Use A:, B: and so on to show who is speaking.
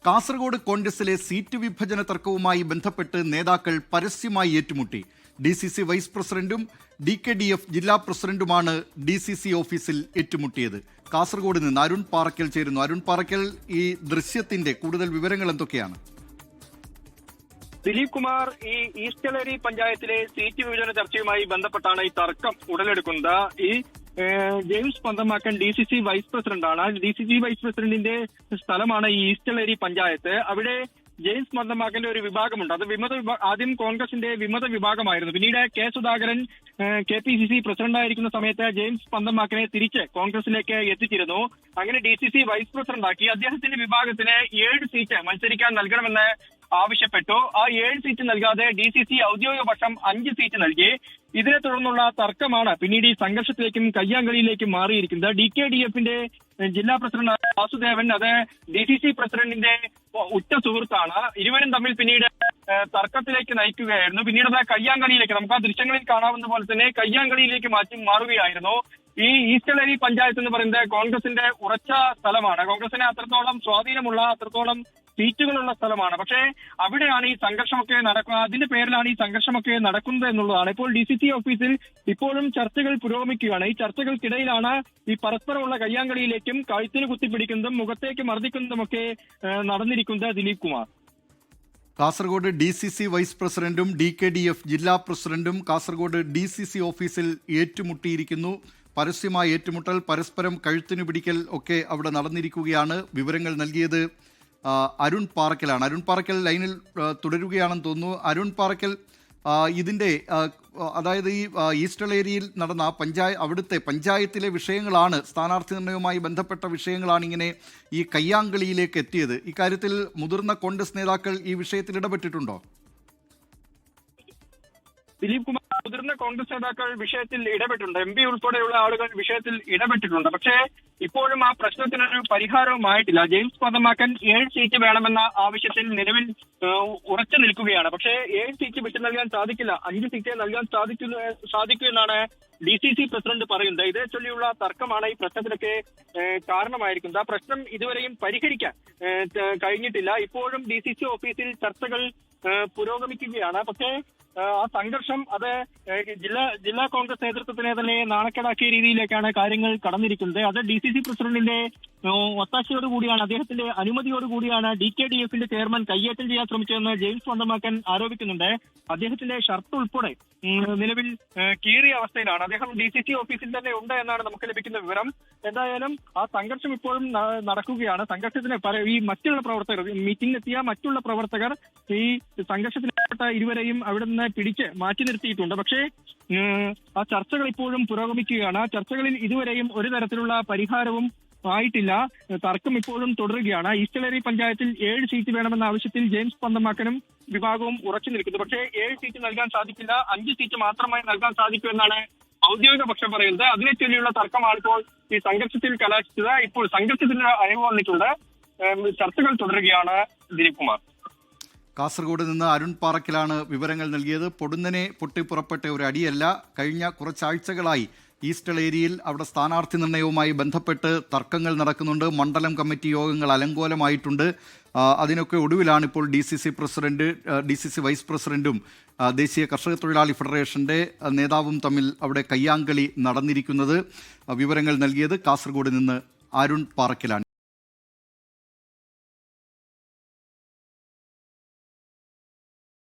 A: കാസർഗോഡ് കോൺഗ്രസിലെ സീറ്റ് വിഭജന തർക്കവുമായി ബന്ധപ്പെട്ട് നേതാക്കൾ പരസ്യമായി ഏറ്റുമുട്ടി. DCC വൈസ് പ്രസിഡന്റും DKDF ജില്ലാ പ്രസിഡന്റുമാണ് DCC ഓഫീസിൽ ഏറ്റുമുട്ടിയത്. കാസർഗോഡ് നിന്ന് അരുൺ പാറയ്ക്കൽ ചേരുന്നു. അരുൺ പാറയ്ക്കൽ, ഈ ദൃശ്യത്തിന്റെ കൂടുതൽ വിവരങ്ങൾ എന്തൊക്കെയാണ്?
B: ദിലീപ് കുമാർ, ഈ ഈസ്റ്റലേരി പഞ്ചായത്തിലെ സീറ്റ് വിഭജന ചർച്ചയുമായി ബന്ധപ്പെട്ടാണ് ഈ തർക്കം ഉടലെടുക്കുന്നത്. ഈ ജെയിംസ് പന്തമാക്കൻ DCC വൈസ് പ്രസിഡന്റാണ്. DCC വൈസ് പ്രസിഡന്റിന്റെ സ്ഥലമാണ് ഈ ഈസ്റ്റലേരി പഞ്ചായത്ത്. അവിടെ ജെയിംസ് പന്തമാക്കന്റെ ഒരു വിഭാഗമുണ്ട്. അത് ആദ്യം കോൺഗ്രസിന്റെ വിമത വിഭാഗമായിരുന്നു. പിന്നീട് K സുധാകരൻ KPCC പ്രസിഡന്റായിരിക്കുന്ന സമയത്ത് ജെയിംസ് പന്തമാക്കനെ തിരിച്ച് കോൺഗ്രസിലേക്ക് എത്തിച്ചിരുന്നു. അങ്ങനെ DCC വൈസ് പ്രസിഡന്റാക്കി. അദ്ദേഹത്തിന്റെ വിഭാഗത്തിന് 7 സീറ്റ് മത്സരിക്കാൻ നൽകണമെന്ന് ആവശ്യപ്പെട്ടു. ആ 7 സീറ്റ് നൽകാതെ DCC ഔദ്യോഗിക പക്ഷം 5 സീറ്റ് നൽകി. ഇതിനെ തുടർന്നുള്ള തർക്കമാണ് പിന്നീട് ഈ സംഘർഷത്തിലേക്കും കയ്യാങ്കളിയിലേക്കും മാറിയിരിക്കുന്നത്. DKDFന്റെ ജില്ലാ പ്രസിഡന്റ് വാസുദേവൻ, അത് DCC പ്രസിഡന്റിന്റെ ഉറ്റ സുഹൃത്താണ്. ഇരുവരും തമ്മിൽ പിന്നീട് തർക്കത്തിലേക്ക് നയിക്കുകയായിരുന്നു. പിന്നീട് അത് കയ്യാങ്കളിയിലേക്ക്, നമുക്ക് ആ ദൃശ്യങ്ങളിൽ കാണാവുന്ന പോലെ തന്നെ കയ്യാങ്കളിയിലേക്ക് മാറുകയായിരുന്നു. ഈ ഈസ്റ്റലേരി പഞ്ചായത്ത് എന്ന് പറയുന്നത് കോൺഗ്രസിന്റെ ഉറച്ച സ്ഥലമാണ്. കോൺഗ്രസിന് അത്രത്തോളം സ്വാധീനമുള്ള, അത്രത്തോളം സീറ്റുകളുള്ള സ്ഥലമാണ്. പക്ഷേ അവിടെയാണ് ഈ സംഘർഷമൊക്കെ നടക്കുക. അതിന്റെ പേരിലാണ് ഈ സംഘർഷമൊക്കെ നടക്കുന്നത് എന്നുള്ളതാണ്. ഇപ്പോൾ DCC ഓഫീസിൽ ഇപ്പോഴും ചർച്ചകൾ പുരോഗമിക്കുകയാണ്. ഈ ചർച്ചകൾക്കിടയിലാണ് ഈ പരസ്പരമുള്ള കയ്യാങ്കളിയിലേക്കും കഴുത്തിന് കുത്തിപ്പിടിക്കുന്നതും മുഖത്തേക്ക് മർദ്ദിക്കുന്നതുമൊക്കെ നടന്നിരിക്കുന്നത്. ദിലീപ് കുമാർ,
A: കാസർഗോഡ് DCC വൈസ് പ്രസിഡന്റും DKDF ജില്ലാ പ്രസിഡന്റും കാസർഗോഡ് DCC ഓഫീസിൽ ഏറ്റുമുട്ടിയിരിക്കുന്നു. പരസ്യമായ ഏറ്റുമുട്ടൽ, പരസ്പരം കഴുത്തിന് പിടിക്കൽ ഒക്കെ അവിടെ നടന്നിരിക്കുകയാണ്. വിവരങ്ങൾ നൽകിയത് അരുൺ പാറയ്ക്കലാണ്. അരുൺ പാറയ്ക്കൽ ലൈനിൽ തുടരുകയാണെന്ന് തോന്നുന്നു. അരുൺ പാറയ്ക്കൽ, ഇതിൻ്റെ അതായത് ഈ ഈസ്റ്റലേരിയിൽ നടന്ന അവിടുത്തെ പഞ്ചായത്തിലെ വിഷയങ്ങളാണ്, സ്ഥാനാർത്ഥി നിർണയവുമായി ബന്ധപ്പെട്ട വിഷയങ്ങളാണ് ഇങ്ങനെ ഈ കയ്യാങ്കളിയിലേക്ക് എത്തിയത്. ഇക്കാര്യത്തിൽ മുതിർന്ന കോൺഗ്രസ് നേതാക്കൾ ഈ വിഷയത്തിൽ ഇടപെട്ടിട്ടുണ്ടോ?
B: ദിലീപ് കുമാർ, മുതിർന്ന കോൺഗ്രസ് നേതാക്കൾ വിഷയത്തിൽ ഇടപെട്ടിട്ടുണ്ട്. MP ഉൾപ്പെടെയുള്ള ആളുകൾ വിഷയത്തിൽ ഇടപെട്ടിട്ടുണ്ട്. പക്ഷേ ഇപ്പോഴും ആ പ്രശ്നത്തിനൊരു പരിഹാരവുമായിട്ടില്ല. ജെയിംസ് പന്തമാക്കൻ 7 സീറ്റ് വേണമെന്ന ആവശ്യത്തിൽ നിലവിൽ ഉറച്ചു നിൽക്കുകയാണ്. പക്ഷേ 7 സീറ്റ് വിട്ടു നൽകാൻ സാധിക്കില്ല, 5 സീറ്റേ നൽകാൻ സാധിക്കൂ എന്നാണ് DCC പ്രസിഡന്റ് പറയുന്നത്. ഇതേ ചൊല്ലിയുള്ള തർക്കമാണ് ഈ പ്രശ്നത്തിനൊക്കെ കാരണമായിരിക്കുന്നത്. ആ പ്രശ്നം ഇതുവരെയും പരിഹരിക്കാൻ കഴിഞ്ഞിട്ടില്ല. ഇപ്പോഴും DCC ഓഫീസിൽ ചർച്ചകൾ പുരോഗമിക്കുകയാണ്. പക്ഷേ ആ സംഘർഷം അത് ജില്ലാ കോൺഗ്രസ് നേതൃത്വത്തിനെ തന്നെ നാണക്കേടാക്കിയ രീതിയിലേക്കാണ് കാര്യങ്ങൾ കടന്നിരിക്കുന്നത്. അത് DCC പ്രസിഡന്റിന്റെ ഒത്താശയോടുകൂടിയാണ്, അദ്ദേഹത്തിന്റെ അനുമതിയോടുകൂടിയാണ് DKDFന്റെ ചെയർമാൻ കയ്യേറ്റം ചെയ്യാൻ ശ്രമിച്ചതെന്ന് ജെയിംസ് പന്തമാക്കൻ ആരോപിക്കുന്നുണ്ട്. അദ്ദേഹത്തിന്റെ ഷർട്ട് ഉൾപ്പെടെ നിലവിൽ കീറിയ അവസ്ഥയിലാണ്. അദ്ദേഹം DCC ഓഫീസിൽ തന്നെ ഉണ്ട് എന്നാണ് നമുക്ക് ലഭിക്കുന്ന വിവരം. എന്തായാലും ആ സംഘർഷം ഇപ്പോഴും നടക്കുകയാണ്. സംഘർഷത്തിന് ഈ മറ്റുള്ള പ്രവർത്തകർ, മീറ്റിംഗിലെത്തിയ മറ്റുള്ള പ്രവർത്തകർ ഈ സംഘർഷത്തിൽപ്പെട്ട ഇരുവരെയും അവിടെ നിന്ന് പിടിച്ച് മാറ്റി നിർത്തിയിട്ടുണ്ട്. പക്ഷേ ആ ചർച്ചകൾ ഇപ്പോഴും പുരോഗമിക്കുകയാണ്. ആ ചർച്ചകളിൽ ഇതുവരെയും ഒരു തരത്തിലുള്ള പരിഹാരവും ആയിട്ടില്ല. തർക്കം ഇപ്പോഴും തുടരുകയാണ്. ഈസ്റ്റലേരി പഞ്ചായത്തിൽ 7 സീറ്റ് വേണമെന്ന ആവശ്യത്തിൽ ജെയിംസ് പന്തമാക്കനും വിഭാഗവും ഉറച്ചു നിൽക്കുന്നു. പക്ഷേ 7 സീറ്റ് നൽകാൻ സാധിക്കില്ല, 5 സീറ്റ് മാത്രമായി നൽകാൻ സാധിക്കൂ എന്നാണ് ഔദ്യോഗിക പക്ഷം പറയുന്നത്. അതിനെ ചൊല്ലിയുള്ള തർക്കമാണ് ഇപ്പോൾ ഈ സംഘർഷത്തിൽ കലാശിച്ചത്. ഇപ്പോൾ സംഘർഷത്തിന് അയവ് വന്നിട്ടുണ്ട്. ചർച്ചകൾ തുടരുകയാണ്. ദിലീപ് കുമാർ,
A: കാസർഗോഡ് നിന്ന് അരുൺ പാറയ്ക്കലാണ് വിവരങ്ങൾ നൽകിയത്. പൊടുന്നനെ പൊട്ടിപ്പുറപ്പെട്ട ഒരു അടിയല്ല. കഴിഞ്ഞ കുറച്ചാഴ്ചകളായി ഈസ്റ്റലേരിയിൽ അവിടെ സ്ഥാനാർത്ഥി നിർണയവുമായി ബന്ധപ്പെട്ട് തർക്കങ്ങൾ നടക്കുന്നുണ്ട്. മണ്ഡലം കമ്മിറ്റി യോഗങ്ങൾ അലങ്കോലമായിട്ടുണ്ട്. അതിനൊക്കെ ഒടുവിലാണ് ഇപ്പോൾ DCC വൈസ് പ്രസിഡന്റും ദേശീയ കർഷക തൊഴിലാളി ഫെഡറേഷന്റെ നേതാവും തമ്മിൽ അവിടെ കയ്യാങ്കളി നടന്നിരിക്കുന്നത്. വിവരങ്ങൾ നൽകിയത് കാസർഗോഡ് നിന്ന് അരുൺ പാറയ്ക്കലാണ്.